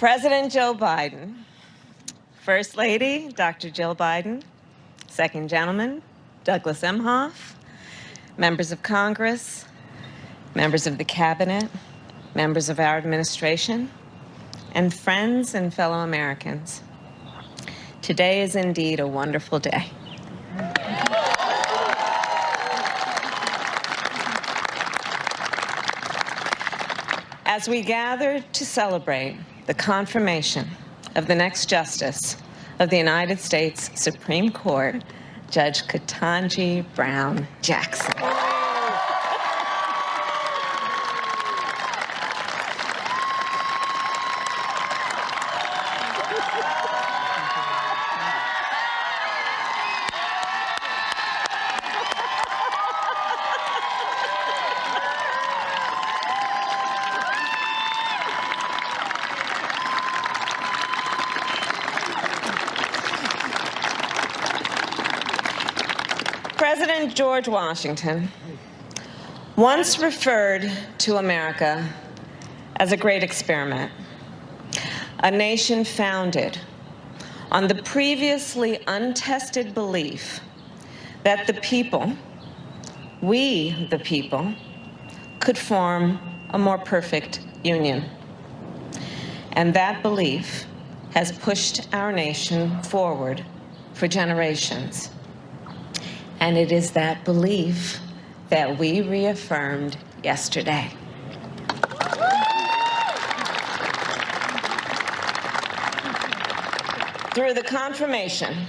President Joe Biden, First Lady, Dr. Jill Biden, Second Gentleman, Douglas Emhoff, members of Congress, members of the Cabinet, members of our administration, and friends and fellow Americans. Today is indeed a wonderful day. As we gather to celebrate the confirmation of the next Justice of the United States Supreme Court, Judge Ketanji Brown Jackson. President George Washington once referred to America as a great experiment, a nation founded on the previously untested belief that the people, we the people, could form a more perfect union. And that belief has pushed our nation forward for generations. And it is that belief that we reaffirmed yesterday. Through the confirmation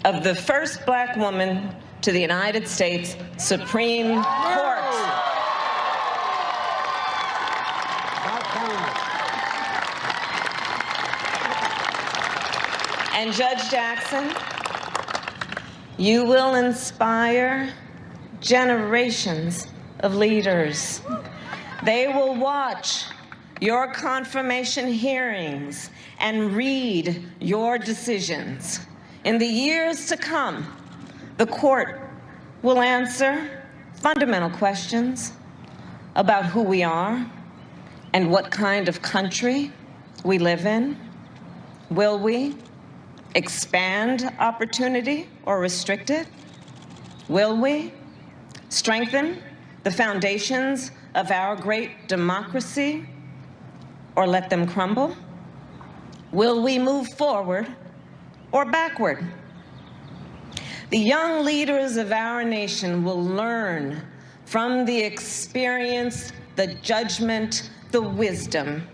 of the first Black woman to the United States Supreme Court. And Judge Jackson, you will inspire generations of leaders. They will watch your confirmation hearings and read your decisions. In the years to come, the court will answer fundamental questions about who we are and what kind of country we live in. Will we expand opportunity or restrict it? Will we strengthen the foundations of our great democracy or let them crumble? Will we move forward or backward? The young leaders of our nation will learn from the experience, the judgment, the wisdom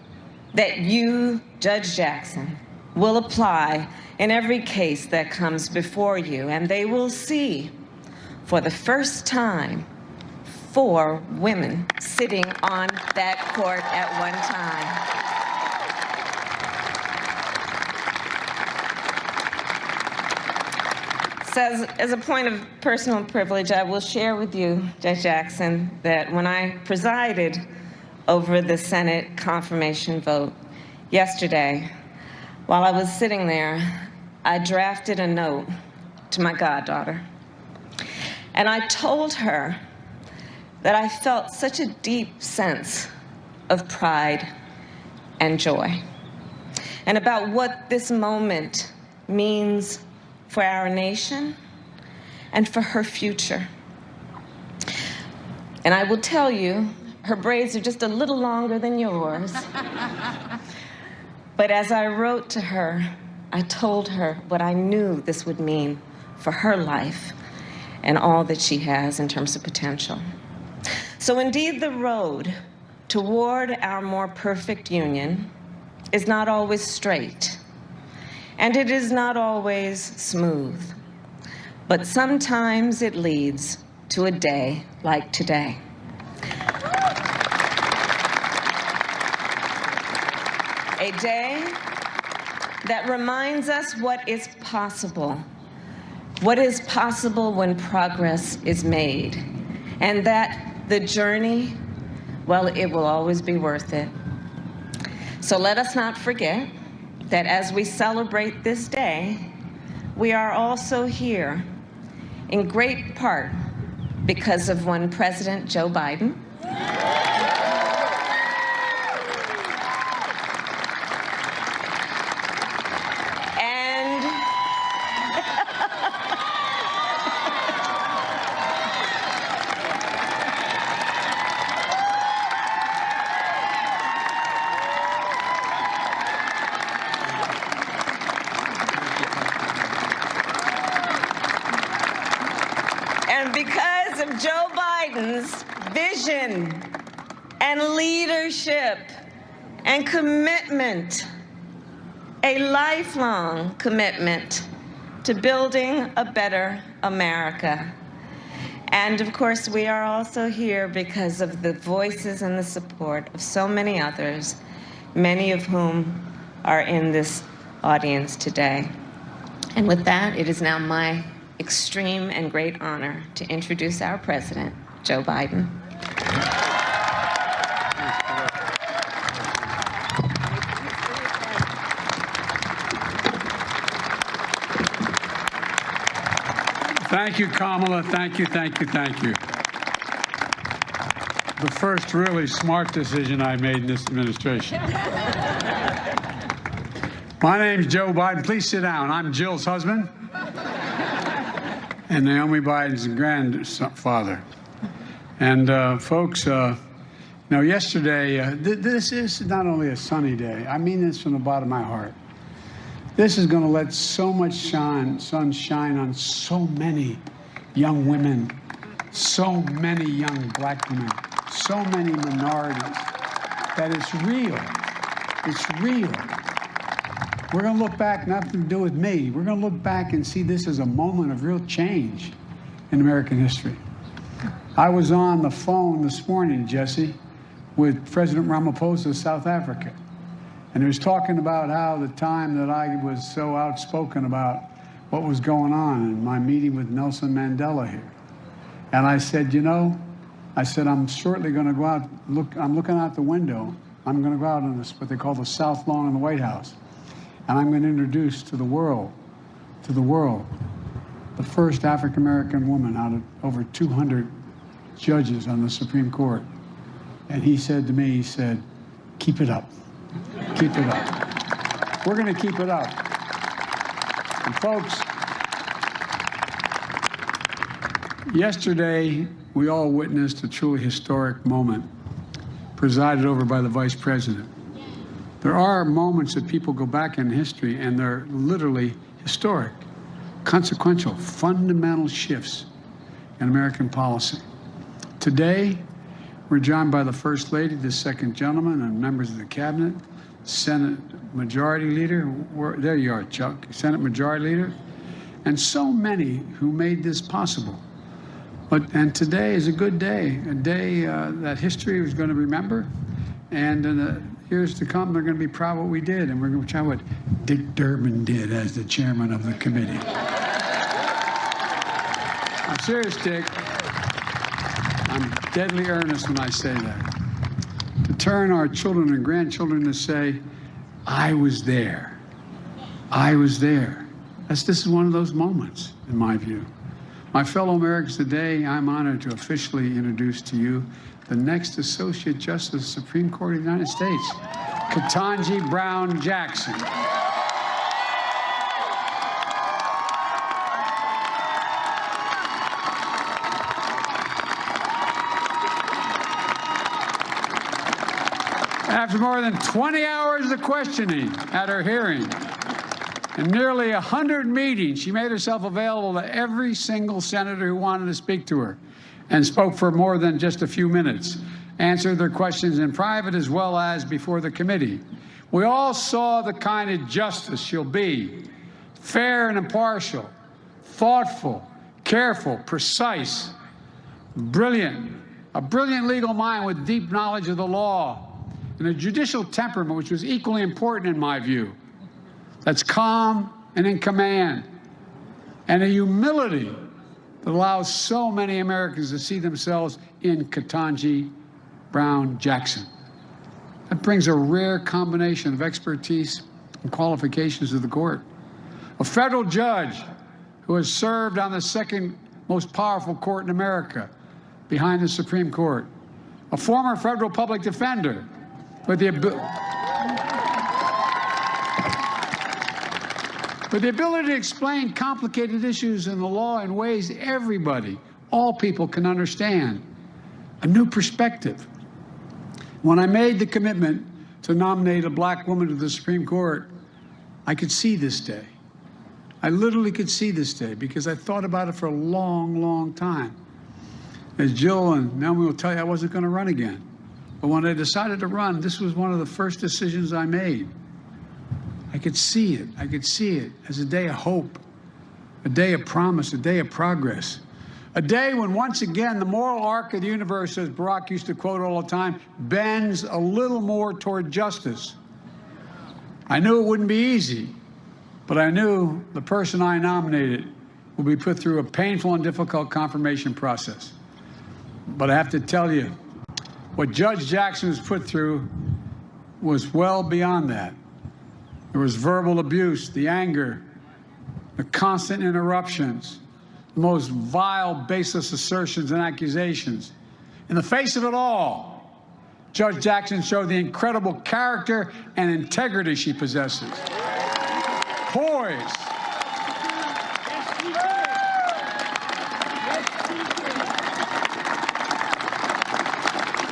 that you, Judge Jackson, will apply in every case that comes before you, and they will see, for the first time, 4 women sitting on that court at one time. So as a point of personal privilege, I will share with you, Judge Jackson, that when I presided over the Senate confirmation vote yesterday, while I was sitting there, I drafted a note to my goddaughter. And I told her that I felt such a deep sense of pride and joy, and about what this moment means for our nation and for her future. And I will tell you, her braids are just a little longer than yours. But as I wrote to her, I told her what I knew this would mean for her life and all that she has in terms of potential. So indeed, the road toward our more perfect union is not always straight, and it is not always smooth, but sometimes it leads to a day like today. A day that reminds us what is possible when progress is made, and that the journey, well, it will always be worth it. So let us not forget that as we celebrate this day, we are also here in great part because of one President Joe Biden, Biden's vision and leadership and commitment, a lifelong commitment to building a better America. And of course, we are also here because of the voices and the support of so many others, many of whom are in this audience today. And with that, it is now my extreme and great honor to introduce our president, Joe Biden. Thank you, Kamala. Thank you, thank you, thank you. The first really smart decision I made in this administration. My name's Joe Biden. Please sit down. I'm Jill's husband and Naomi Biden's grandfather. And folks, now yesterday, this is not only a sunny day. I mean this from the bottom of my heart. This is going to let so much sun shine on so many young women, so many young black women, so many minorities, that it's real. It's real. We're going to look back, nothing to do with me. We're going to look back and see this as a moment of real change in American history. I was on the phone this morning, Jesse, with President Ramaphosa of South Africa. And he was talking about how the time that I was so outspoken about what was going on in my meeting with Nelson Mandela here. And I said, you know, I'm shortly going to go out, I'm looking out the window. I'm going to go out on this, what they call the South Lawn in the White House. And I'm going to introduce to the world, the first African-American woman out of over 200 judges on the Supreme Court. And he said to me, he said, keep it up. Keep it up. We're going to keep it up. And folks, yesterday we all witnessed a truly historic moment presided over by the Vice President. There are moments that people go back in history and they're literally historic, consequential, fundamental shifts in American policy. Today, we're joined by the First Lady, the Second Gentleman, and members of the Cabinet, Senate Majority Leader, there you are, Chuck, Senate Majority Leader, and so many who made this possible. And today is a good day, a day that history is going to remember, and in the years to come, they're going to be proud of what we did, and we're going to try what Dick Durbin did as the chairman of the committee. I'm serious, Dick. I'm deadly earnest when I say that. To turn our children and grandchildren to say, I was there. I was there. This is one of those moments, in my view. My fellow Americans, today I'm honored to officially introduce to you the next Associate Justice of the Supreme Court of the United States, Ketanji Brown Jackson. After more than 20 hours of questioning at her hearing and nearly 100 meetings, she made herself available to every single senator who wanted to speak to her and spoke for more than just a few minutes, answered their questions in private as well as before the committee. We all saw the kind of justice she'll be: fair and impartial, thoughtful, careful, precise, brilliant, a brilliant legal mind with deep knowledge of the law, and a judicial temperament, which was equally important in my view, that's calm and in command, and a humility that allows so many Americans to see themselves in Ketanji Brown Jackson. That brings a rare combination of expertise and qualifications to the court. A federal judge who has served on the second most powerful court in America, behind the Supreme Court. A former federal public defender with the ability to explain complicated issues in the law in ways everybody, all people can understand. A new perspective. When I made the commitment to nominate a black woman to the Supreme Court, I could see this day. I literally could see this day because I thought about it for a long, long time. As Jill and Naomi will tell you, I wasn't going to run again. But when I decided to run, this was one of the first decisions I made. I could see it. I could see it as a day of hope, a day of promise, a day of progress. A day when, once again, the moral arc of the universe, as Barack used to quote all the time, bends a little more toward justice. I knew it wouldn't be easy, but I knew the person I nominated would be put through a painful and difficult confirmation process. But I have to tell you, what Judge Jackson was put through was well beyond that. There was verbal abuse, the anger, the constant interruptions, the most vile, baseless assertions and accusations. In the face of it all, Judge Jackson showed the incredible character and integrity she possesses. Poise.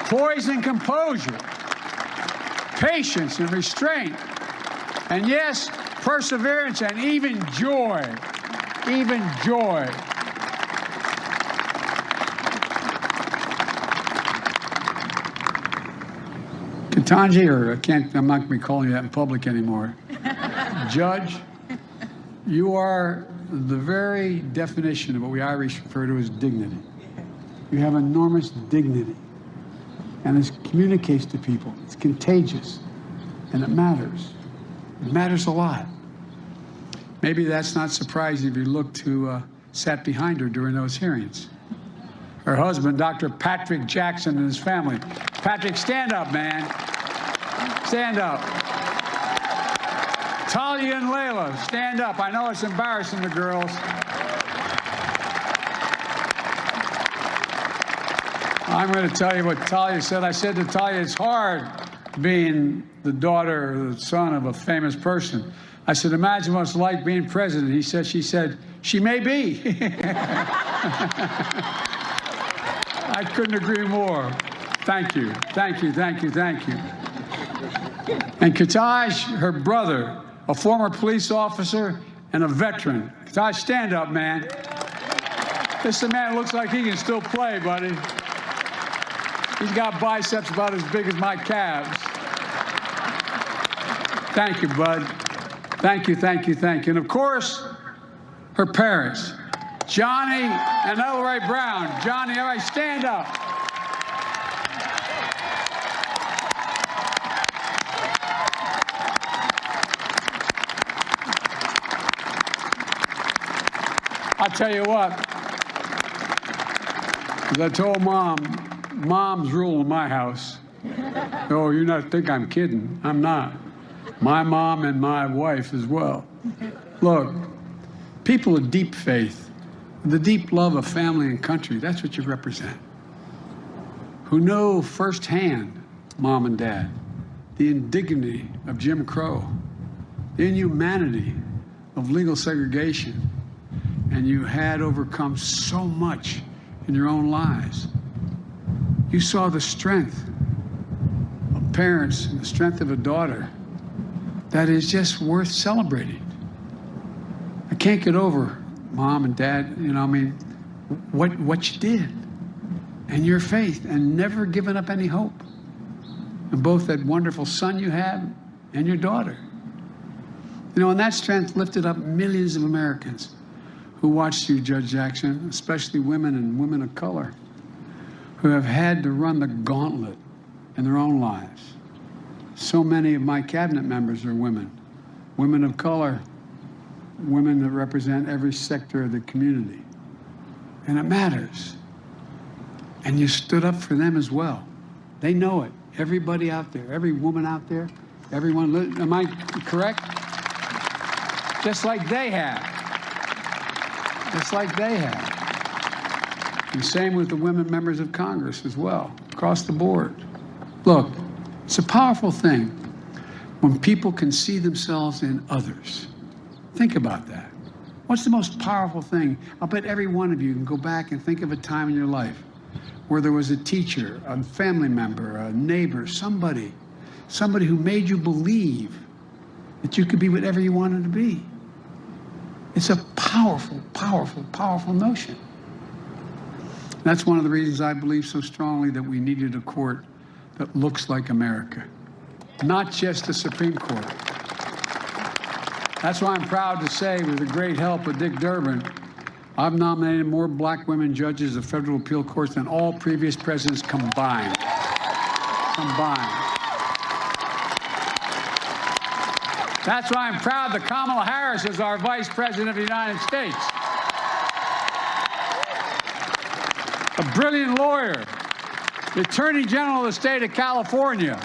Poise and composure, patience and restraint, and yes, perseverance and even joy, Ketanji, or I'm not going to be calling you that in public anymore. Judge, you are the very definition of what we Irish refer to as dignity. You have enormous dignity. And it communicates to people. It's contagious, and it matters. It matters a lot. Maybe that's not surprising if you look who sat behind her during those hearings. Her husband, Dr. Patrick Jackson, and his family. Patrick, stand up, man. Stand up. Talia and Layla, stand up. I know it's embarrassing the girls. I'm going to tell you what Talia said. I said to Talia, it's hard being the daughter or the son of a famous person. I said, imagine what it's like being president. She said, she may be. I couldn't agree more. Thank you. And Ketanji, her brother, a former police officer and a veteran. Ketanji, stand up, man. This is a man who looks like he can still play, buddy. He's got biceps about as big as my calves. Thank you, bud. Thank you. And of course, her parents, Johnny and Elroy Brown. Johnny, all right, stand up. I'll tell you what, as I told Mom's rule in my house. Oh, you not think I'm kidding. I'm not. My mom and my wife as well. Look, people of deep faith, the deep love of family and country, that's what you represent. Who know firsthand, Mom and Dad, the indignity of Jim Crow, the inhumanity of legal segregation, and you had overcome so much in your own lives. You saw the strength of parents and the strength of a daughter that is just worth celebrating. I can't get over, Mom and Dad, what you did and your faith and never giving up any hope. And both that wonderful son you have and your daughter. And that strength lifted up millions of Americans who watched you, Judge Jackson, especially women and women of color, who have had to run the gauntlet in their own lives. So many of my cabinet members are women of color, women that represent every sector of the community. And it matters. And you stood up for them as well. They know it. Everybody out there, every woman out there, everyone, am I correct? Just like they have. And same with the women members of Congress as well, across the board. Look, it's a powerful thing when people can see themselves in others. Think about that. What's the most powerful thing? I'll bet every one of you can go back and think of a time in your life where there was a teacher, a family member, a neighbor, somebody who made you believe that you could be whatever you wanted to be. It's a powerful, powerful, powerful notion. That's one of the reasons I believe so strongly that we needed a court that looks like America, not just the Supreme Court. That's why I'm proud to say, with the great help of Dick Durbin, I've nominated more black women judges of federal appeal courts than all previous presidents combined. That's why I'm proud that Kamala Harris is our Vice President of the United States. A brilliant lawyer, the Attorney General of the state of California,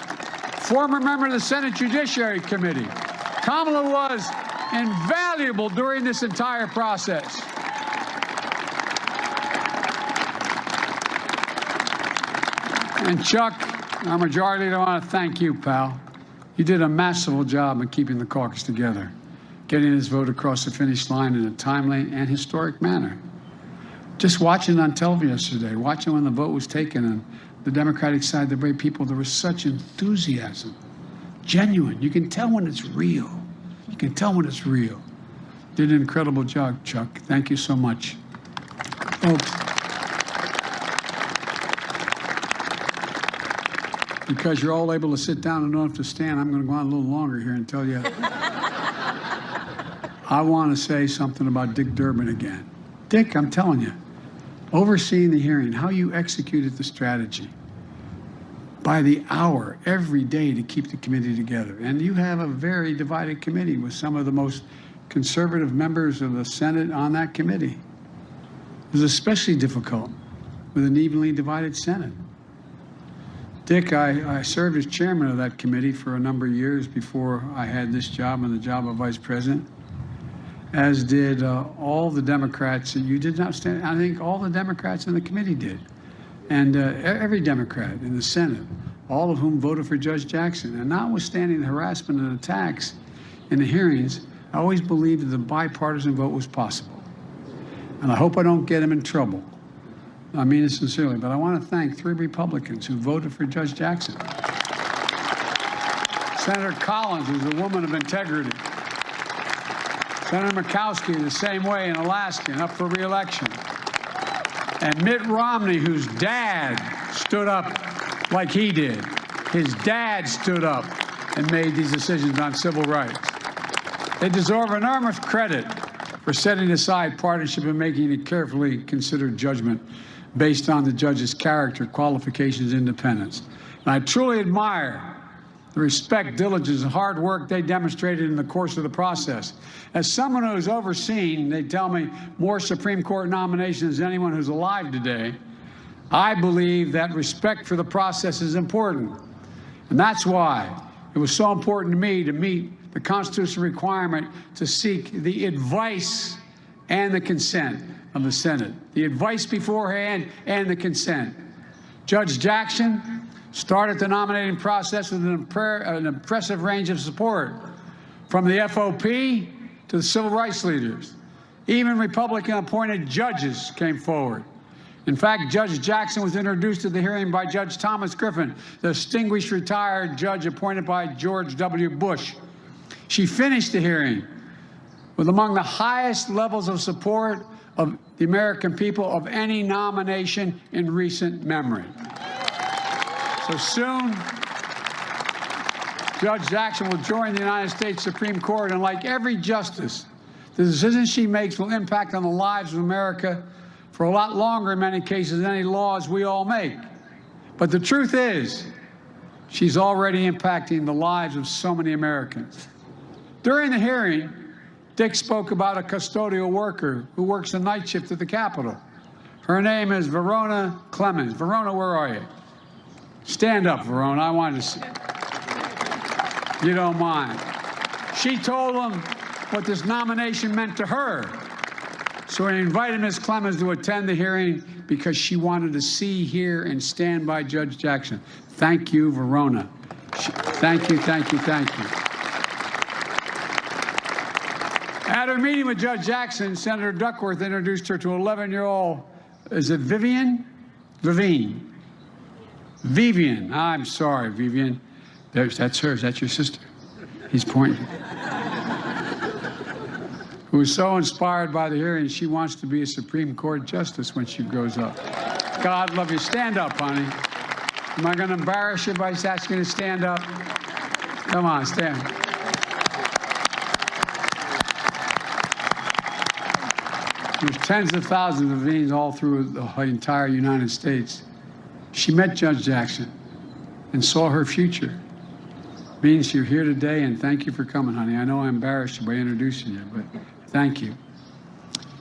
former member of the Senate Judiciary Committee. Kamala was invaluable during this entire process. And Chuck, our majority leader, I want to thank you, pal. You did a masterful job in keeping the caucus together, getting this vote across the finish line in a timely and historic manner. Just watching on television yesterday, watching when the vote was taken on the Democratic side, the way people, there was such enthusiasm, genuine. You can tell when it's real. You can tell when it's real. Did an incredible job, Chuck. Thank you so much. Folks, because you're all able to sit down and don't have to stand, I'm going to go on a little longer here and tell you. I want to say something about Dick Durbin again. Dick, I'm telling you, overseeing the hearing, how you executed the strategy by the hour, every day to keep the committee together. And you have a very divided committee with some of the most conservative members of the Senate on that committee. It was especially difficult with an evenly divided Senate. Dick, I served as chairman of that committee for a number of years before I had this job and the job of vice president, as did all the Democrats. You did not stand. I think all the Democrats in the committee did, and every Democrat in the Senate, all of whom voted for Judge Jackson. And notwithstanding the harassment and attacks in the hearings, I always believed that the bipartisan vote was possible. And I hope I don't get him in trouble. I mean it sincerely, but I want to thank 3 Republicans who voted for Judge Jackson. Senator Collins, who's a woman of integrity. Senator Murkowski, the same way, an Alaskan, up for re-election. And Mitt Romney, whose dad stood up like he did. His dad stood up and made these decisions on civil rights. They deserve enormous credit for setting aside partisanship and making a carefully considered judgment based on the judge's character, qualifications, independence. And I truly admire the respect, diligence, and hard work they demonstrated in the course of the process. As someone who's overseen, they tell me, more Supreme Court nominations than anyone who's alive today, I believe that respect for the process is important. And that's why it was so important to me to meet the constitutional requirement to seek the advice and the consent of the Senate. The advice beforehand and the consent. Judge Jackson started the nominating process with an impressive range of support, from the FOP to the civil rights leaders. Even Republican-appointed judges came forward. In fact, Judge Jackson was introduced at the hearing by Judge Thomas Griffin, the distinguished retired judge appointed by George W. Bush. She finished the hearing with among the highest levels of support of the American people of any nomination in recent memory. So soon, Judge Jackson will join the United States Supreme Court, and like every justice, the decisions she makes will impact on the lives of America for a lot longer in many cases than any laws we all make. But the truth is, she's already impacting the lives of so many Americans. During the hearing, Dick spoke about a custodial worker who works the night shift at the Capitol. Her name is Verona Clemens. Verona, where are you? Stand up, Verona. I wanted to see. You don't mind. She told him what this nomination meant to her. So he invited Ms. Clemens to attend the hearing because she wanted to see, hear, and stand by Judge Jackson. Thank you, Verona. Thank you, thank you, thank you. At her meeting with Judge Jackson, Senator Duckworth introduced her to an 11-year-old, is it Vivian? Vivian. I'm sorry, Vivian. That's hers. That's your sister. He's pointing. Who was so inspired by the hearing, she wants to be a Supreme Court justice when she grows up. God love you. Stand up, honey. Am I going to embarrass you by asking you to stand up? Come on, stand. There's tens of thousands of Veens all through the entire United States. She met Judge Jackson and saw her future. Veens, you're here today, and thank you for coming, honey. I know I embarrassed you by introducing you, but thank you.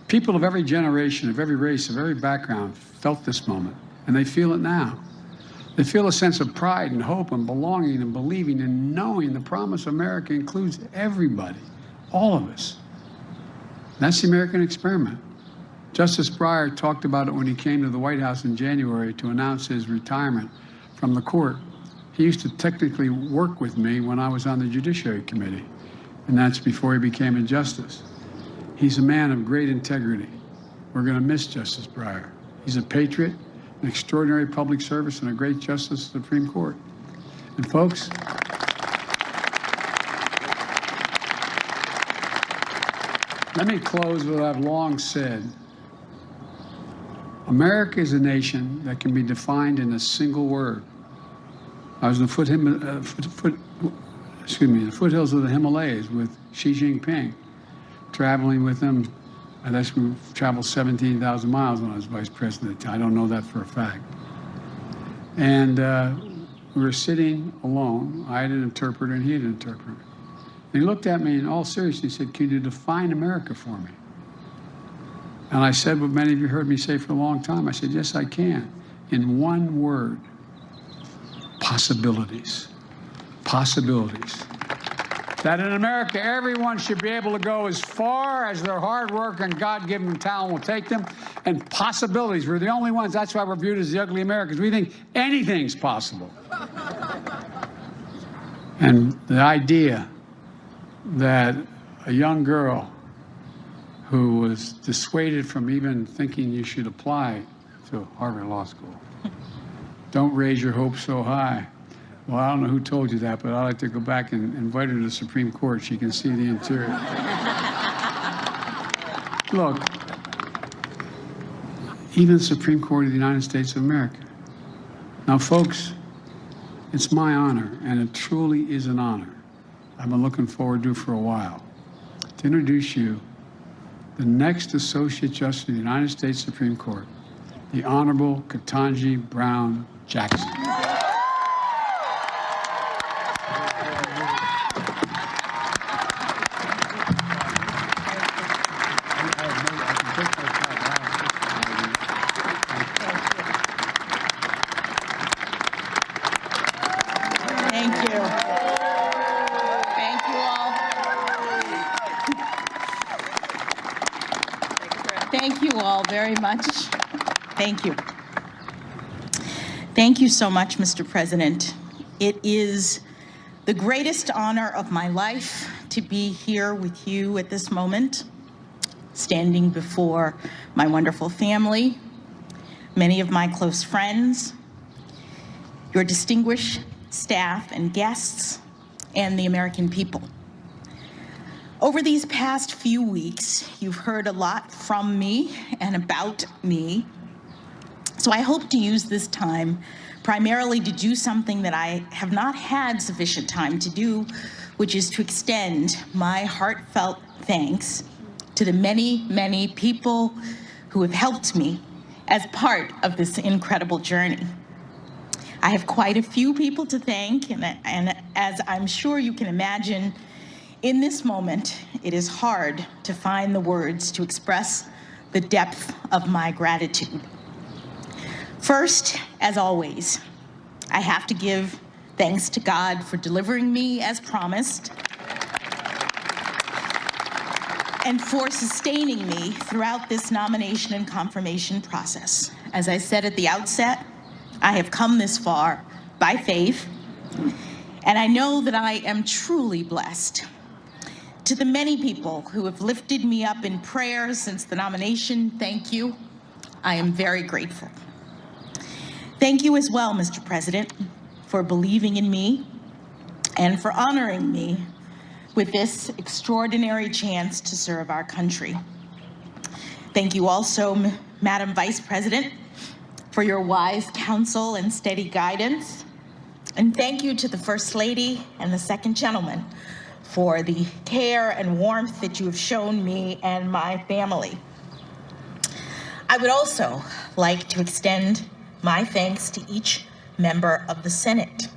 People of every generation, of every race, of every background felt this moment, and they feel it now. They feel a sense of pride and hope and belonging and believing and knowing the promise of America includes everybody, all of us. That's the American experiment. Justice Breyer talked about it when he came to the White House in January to announce his retirement from the court. He used to technically work with me when I was on the Judiciary Committee, and that's before he became a justice. He's a man of great integrity. We're going to miss Justice Breyer. He's a patriot, an extraordinary public service, and a great justice of the Supreme Court. And folks, let me close with what I've long said. America is a nation that can be defined in a single word. I was in the foothills of the Himalayas with Xi Jinping, traveling with him. I guess we traveled 17,000 miles when I was vice president. I don't know that for a fact. And we were sitting alone. I had an interpreter and he had an interpreter. And he looked at me in all seriousness. He said, "Can you define America for me?" And I said what many of you heard me say for a long time. I said, "Yes, I can. In one word, possibilities. Possibilities. That in America, everyone should be able to go as far as their hard work and God-given talent will take them, and possibilities. We're the only ones. That's why we're viewed as the ugly Americans. We think anything's possible." And the idea that a young girl who was dissuaded from even thinking you should apply to Harvard Law School, don't raise your hopes so high. Well, I don't know who told you that, but I'd like to go back and invite her to the Supreme Court. She can see the interior. Look, even the Supreme Court of the United States of America. Now, folks, it's my honor, and it truly is an honor. I've been looking forward to it for a while, to introduce you the next Associate Justice of the United States Supreme Court, the Honorable Ketanji Brown Jackson. Thank you. Thank you all. Thank you all very much. Thank you. Thank you so much, Mr. President. It is the greatest honor of my life to be here with you at this moment, standing before my wonderful family, many of my close friends, your distinguished staff and guests, and the American people. Over these past few weeks, you've heard a lot from me and about me. So I hope to use this time primarily to do something that I have not had sufficient time to do, which is to extend my heartfelt thanks to the many, many people who have helped me as part of this incredible journey. I have quite a few people to thank, and as I'm sure you can imagine, in this moment, it is hard to find the words to express the depth of my gratitude. First, as always, I have to give thanks to God for delivering me as promised and for sustaining me throughout this nomination and confirmation process. As I said at the outset, I have come this far by faith, and I know that I am truly blessed. To the many people who have lifted me up in prayer since the nomination, thank you. I am very grateful. Thank you as well, Mr. President, for believing in me and for honoring me with this extraordinary chance to serve our country. Thank you also, Madam Vice President, for your wise counsel and steady guidance. And thank you to the First Lady and the Second Gentleman for the care and warmth that you have shown me and my family. I would also like to extend my thanks to each member of the Senate.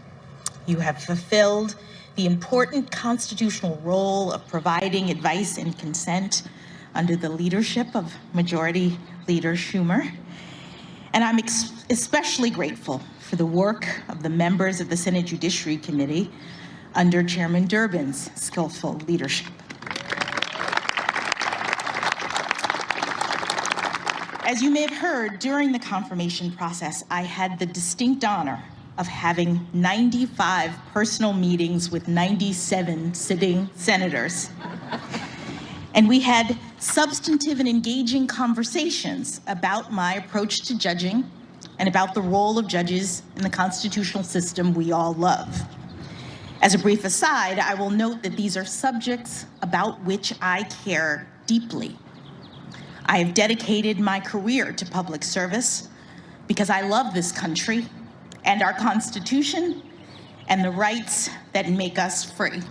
You have fulfilled the important constitutional role of providing advice and consent under the leadership of Majority Leader Schumer. And I'm especially grateful for the work of the members of the Senate Judiciary Committee under Chairman Durbin's skillful leadership. As you may have heard, during the confirmation process, I had the distinct honor of having 95 personal meetings with 97 sitting senators. And we had substantive and engaging conversations about my approach to judging and about the role of judges in the constitutional system we all love. As a brief aside, I will note that these are subjects about which I care deeply. I have dedicated my career to public service because I love this country and our Constitution and the rights that make us free.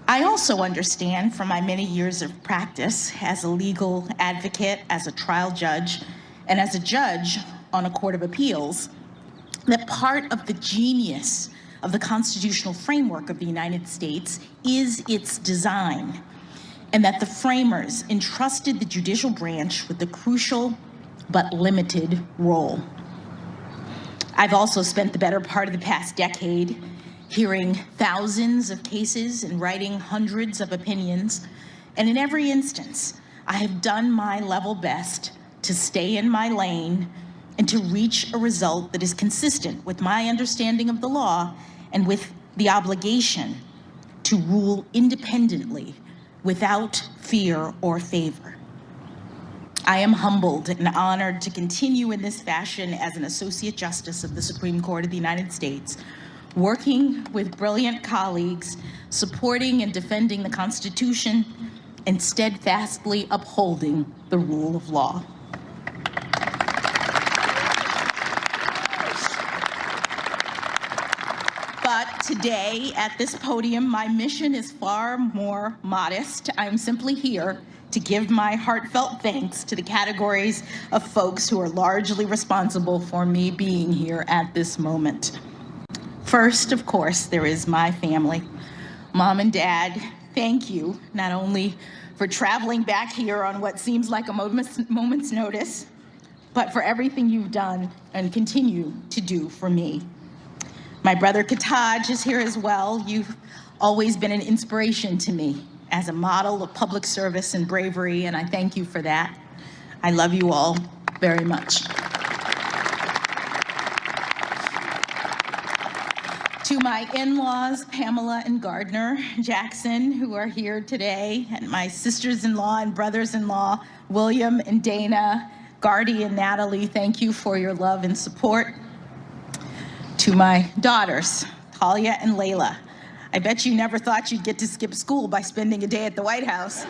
I also understand from my many years of practice as a legal advocate, as a trial judge, and as a judge on a court of appeals, that part of the genius of the constitutional framework of the United States is its design, and that the framers entrusted the judicial branch with a crucial but limited role. I've also spent the better part of the past decade hearing thousands of cases and writing hundreds of opinions, and in every instance, I have done my level best to stay in my lane and to reach a result that is consistent with my understanding of the law and with the obligation to rule independently without fear or favor. I am humbled and honored to continue in this fashion as an Associate Justice of the Supreme Court of the United States, working with brilliant colleagues, supporting and defending the Constitution, and steadfastly upholding the rule of law. But today, at this podium, my mission is far more modest. I'm simply here to give my heartfelt thanks to the categories of folks who are largely responsible for me being here at this moment. First, of course, there is my family. Mom and Dad, thank you, not only for traveling back here on what seems like a moment's notice, but for everything you've done and continue to do for me. My brother Ketanji is here as well. You've always been an inspiration to me as a model of public service and bravery, and I thank you for that. I love you all very much. To my in-laws, Pamela and Gardner Jackson, who are here today, and my sisters-in-law and brothers-in-law, William and Dana, Gardy and Natalie, thank you for your love and support. To my daughters, Talia and Layla, I bet you never thought you'd get to skip school by spending a day at the White House.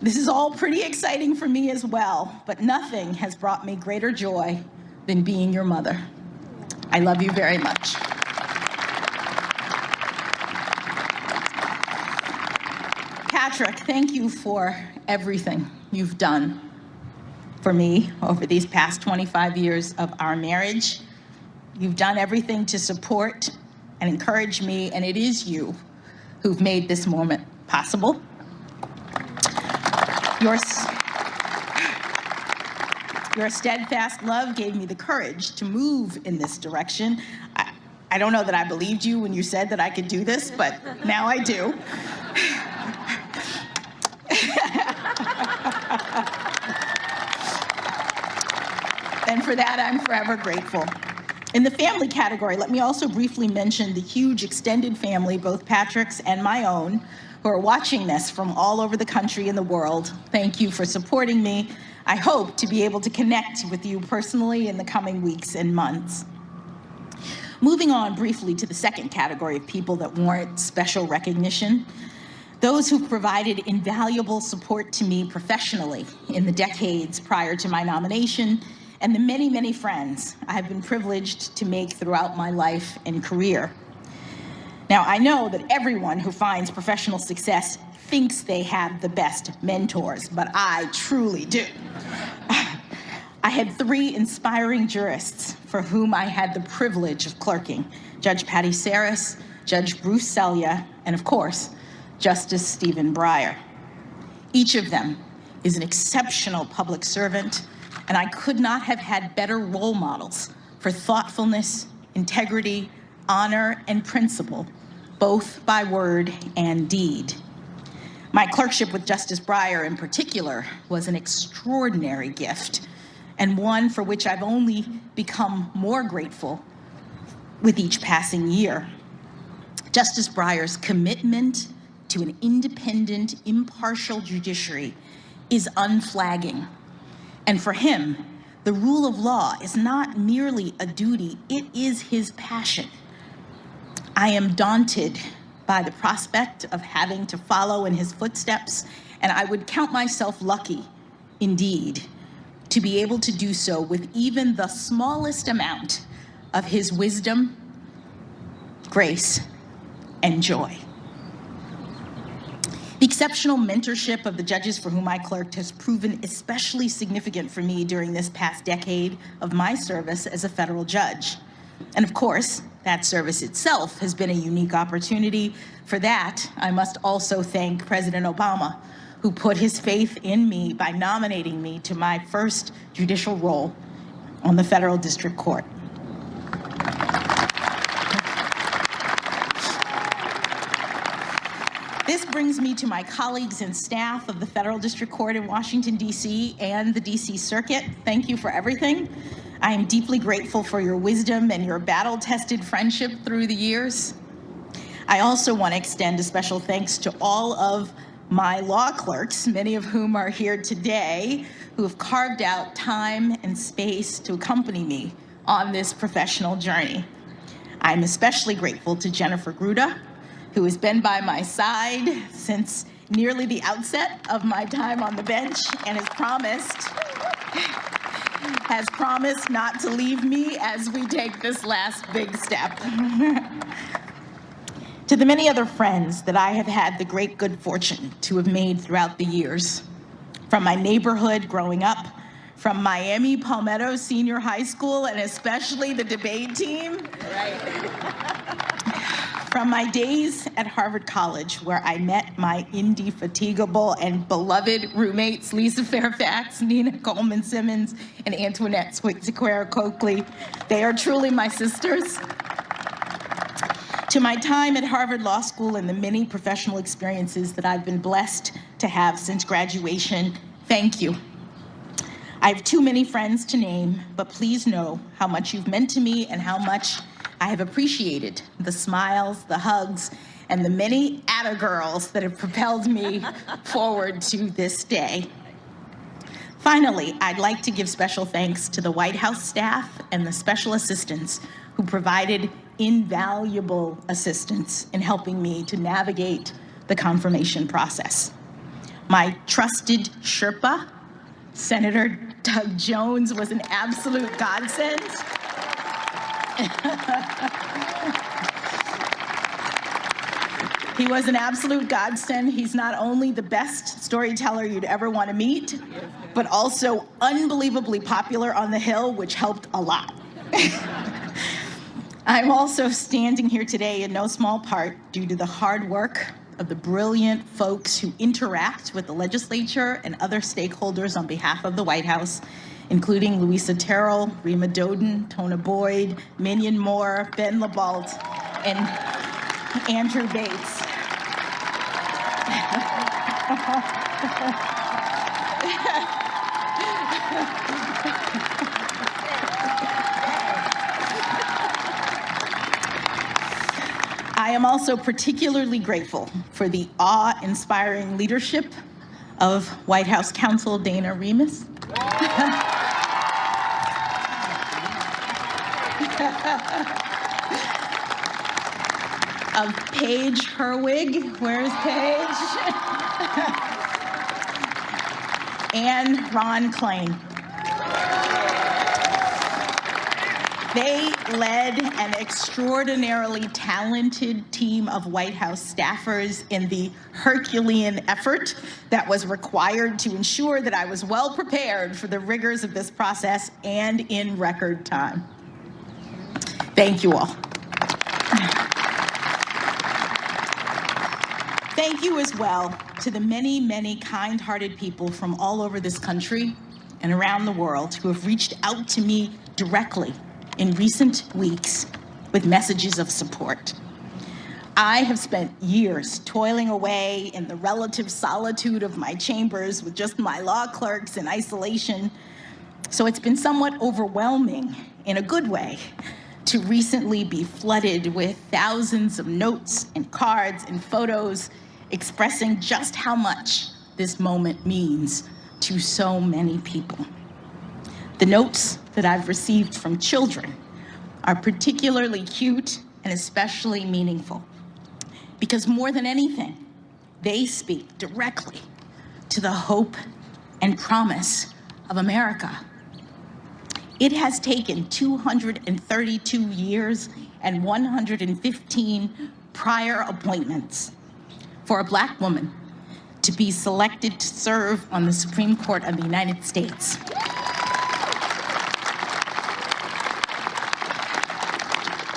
This is all pretty exciting for me as well, but nothing has brought me greater joy than being your mother. I love you very much. Patrick, thank you for everything you've done for me over these past 25 years of our marriage. You've done everything to support and encourage me, and it is you who've made this moment possible. Your steadfast love gave me the courage to move in this direction. I don't know that I believed you when you said that I could do this, but now I do. And for that, I'm forever grateful. In the family category, let me also briefly mention the huge extended family, both Patrick's and my own, who are watching this from all over the country and the world. Thank you for supporting me. I hope to be able to connect with you personally in the coming weeks and months. Moving on briefly to the second category of people that warrant special recognition, those who provided invaluable support to me professionally in the decades prior to my nomination, and the many, many friends I have been privileged to make throughout my life and career. Now, I know that everyone who finds professional success thinks they have the best mentors, but I truly do. I had 3 inspiring jurists for whom I had the privilege of clerking: Judge Patty Saris, Judge Bruce Selya, and of course, Justice Stephen Breyer. Each of them is an exceptional public servant, and I could not have had better role models for thoughtfulness, integrity, honor, and principle, both by word and deed. My clerkship with Justice Breyer in particular was an extraordinary gift, and one for which I've only become more grateful with each passing year. Justice Breyer's commitment to an independent, impartial judiciary is unflagging. And for him, the rule of law is not merely a duty, it is his passion. I am daunted by the prospect of having to follow in his footsteps, and I would count myself lucky, indeed, to be able to do so with even the smallest amount of his wisdom, grace, and joy. The exceptional mentorship of the judges for whom I clerked has proven especially significant for me during this past decade of my service as a federal judge. And of course, that service itself has been a unique opportunity. For that, I must also thank President Obama, who put his faith in me by nominating me to my first judicial role on the Federal District Court. This brings me to my colleagues and staff of the Federal District Court in Washington, D.C. and the D.C. Circuit. Thank you for everything. I am deeply grateful for your wisdom and your battle-tested friendship through the years. I also want to extend a special thanks to all of my law clerks, many of whom are here today, who have carved out time and space to accompany me on this professional journey. I'm especially grateful to Jennifer Gruda, who has been by my side since nearly the outset of my time on the bench and has promised not to leave me as we take this last big step. To the many other friends that I have had the great good fortune to have made throughout the years, from my neighborhood growing up, from Miami Palmetto Senior High School, and especially the debate team. From my days at Harvard College, where I met my indefatigable and beloved roommates, Lisa Fairfax, Nina Coleman Simmons, and Antoinette Sequeira Coakley. They are truly my sisters. To my time at Harvard Law School and the many professional experiences that I've been blessed to have since graduation, thank you. I have too many friends to name, but please know how much you've meant to me and how much I have appreciated the smiles, the hugs, and the many atta-girls that have propelled me forward to this day. Finally, I'd like to give special thanks to the White House staff and the special assistants who provided invaluable assistance in helping me to navigate the confirmation process. My trusted Sherpa, Senator Doug Jones, was an absolute godsend. He was an absolute godsend. He's not only the best storyteller you'd ever want to meet, but also unbelievably popular on the Hill, which helped a lot. I'm also standing here today in no small part due to the hard work of the brilliant folks who interact with the legislature and other stakeholders on behalf of the White House, including Louisa Terrell, Rima Doden, Tona Boyd, Minion Moore, Ben LaBalt, and Andrew Bates. I am also particularly grateful for the awe-inspiring leadership of White House counsel Dana Remus. of Paige Herwig. Where's Paige? And Ron Klain. They led an extraordinarily talented team of White House staffers in the Herculean effort that was required to ensure that I was well prepared for the rigors of this process and in record time. Thank you all. Thank you as well to the many, many kind-hearted people from all over this country and around the world who have reached out to me directly in recent weeks with messages of support. I have spent years toiling away in the relative solitude of my chambers with just my law clerks in isolation, so it's been somewhat overwhelming in a good way to recently be flooded with thousands of notes and cards and photos expressing just how much this moment means to so many people. The notes that I've received from children are particularly cute and especially meaningful because more than anything, they speak directly to the hope and promise of America. It has taken 232 years and 115 prior appointments for a Black woman to be selected to serve on the Supreme Court of the United States.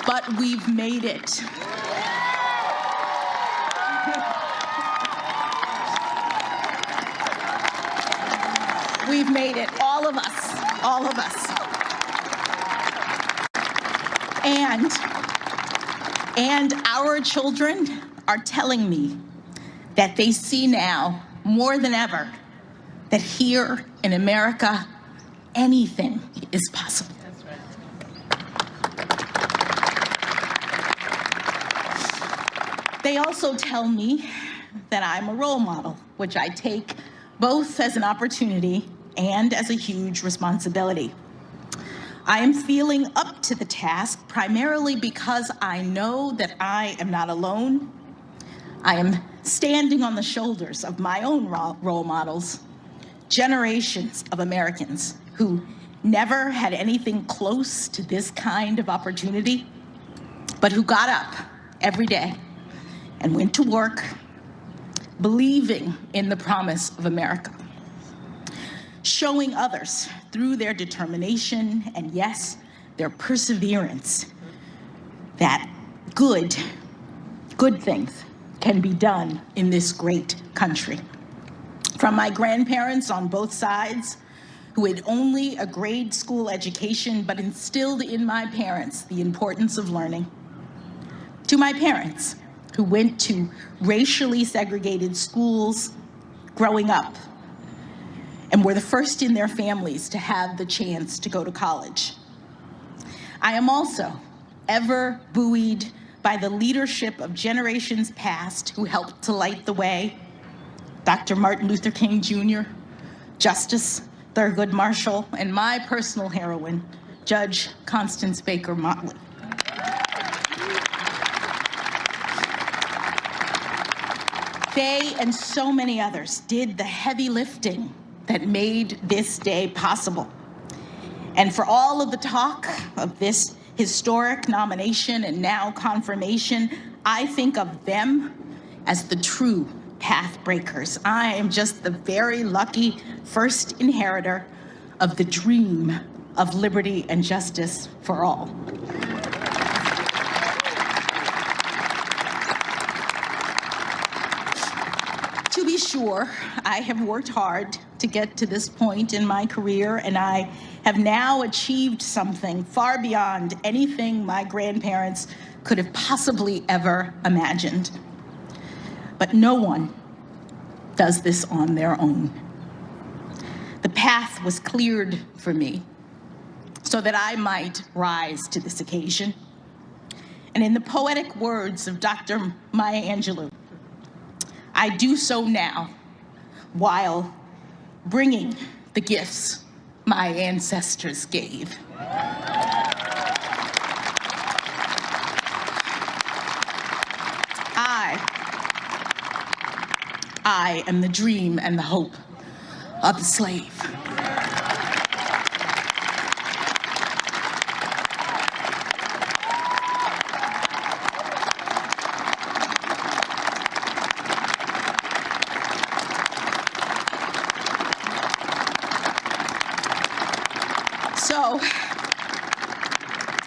But we've made it. We've made it, all of us, all of us. And our children are telling me that they see now more than ever that here in America, anything is possible. They also tell me that I'm a role model, which I take both as an opportunity and as a huge responsibility. I am feeling up to the task primarily because I know that I am not alone. I am standing on the shoulders of my own role models, generations of Americans who never had anything close to this kind of opportunity, but who got up every day and went to work, believing in the promise of America, showing others through their determination and, yes, their perseverance that good things can be done in this great country. From my grandparents on both sides, who had only a grade school education but instilled in my parents the importance of learning, to my parents, who went to racially segregated schools growing up and were the first in their families to have the chance to go to college. I am also ever buoyed by the leadership of generations past who helped to light the way: Dr. Martin Luther King Jr., Justice Thurgood Marshall, and my personal heroine, Judge Constance Baker Motley. They and so many others did the heavy lifting that made this day possible. And for all of the talk of this historic nomination and now confirmation, I think of them as the true path breakers. I am just the very lucky first inheritor of the dream of liberty and justice for all. To be sure, I have worked hard to get to this point in my career, and I have now achieved something far beyond anything my grandparents could have possibly ever imagined. But no one does this on their own. The path was cleared for me so that I might rise to this occasion. And in the poetic words of Dr. Maya Angelou, I do so now while bringing the gifts my ancestors gave. I am the dream and the hope of the slave.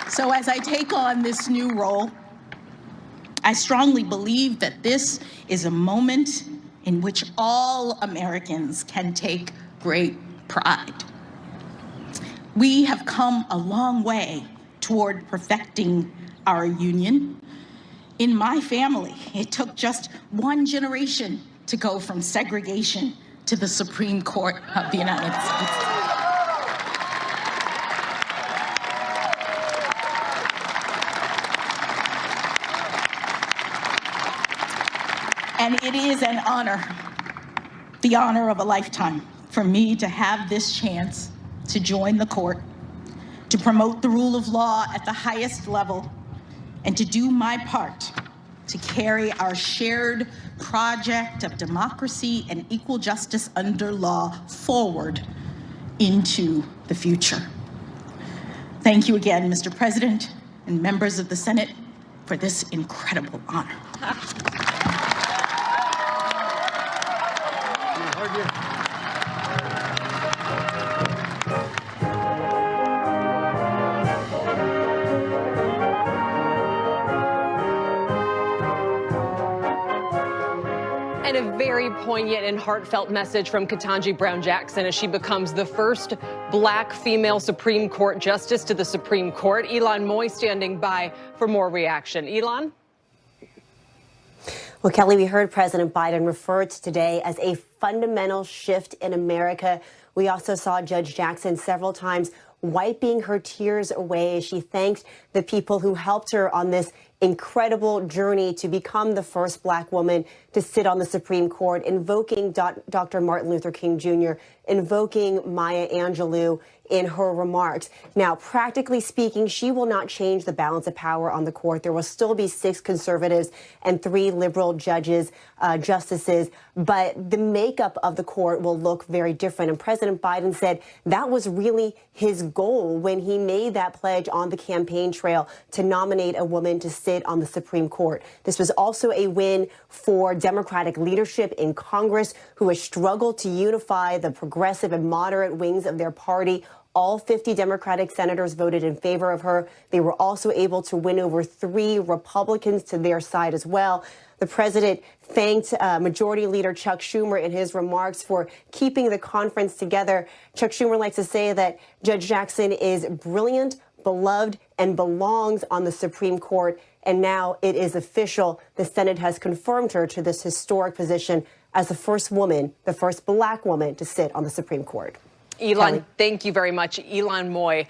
So as I take on this new role, I strongly believe that this is a moment in which all Americans can take great pride. We have come a long way toward perfecting our union. In my family, it took just one generation to go from segregation to the Supreme Court of the United States. And it is an honor, the honor of a lifetime, for me to have this chance to join the court, to promote the rule of law at the highest level, and to do my part to carry our shared project of democracy and equal justice under law forward into the future. Thank you again, Mr. President and members of the Senate, for this incredible honor. And a very poignant and heartfelt message from Ketanji Brown Jackson as she becomes the first black female Supreme Court justice to the Supreme Court. Ilan Moy standing by for more reaction. Ilan? Well, Kelly, we heard President Biden refer to today as a fundamental shift in America. We also saw Judge Jackson several times wiping her tears away as she thanked the people who helped her on this incredible journey to become the first black woman to sit on the Supreme Court, invoking Dr. Martin Luther King Jr., invoking Maya Angelou in her remarks. Now, practically speaking, she will not change the balance of power on the court. There will still be 6 conservatives and 3 liberal justices, but the makeup of the court will look very different. And President Biden said that was really his goal when he made that pledge on the campaign trail to nominate a woman to sit on the Supreme Court. This was also a win for Democratic leadership in Congress, who has struggled to unify the progressive and moderate wings of their party. All 50 Democratic senators voted in favor of her. They were also able to win over 3 Republicans to their side as well. The president thanked Majority Leader Chuck Schumer in his remarks for keeping the conference together. Chuck Schumer likes to say that Judge Jackson is brilliant, beloved, and belongs on the Supreme Court. And now it is official. The Senate has confirmed her to this historic position as the first woman, the first black woman to sit on the Supreme Court. Ilan, thank you very much. Ilan Moy.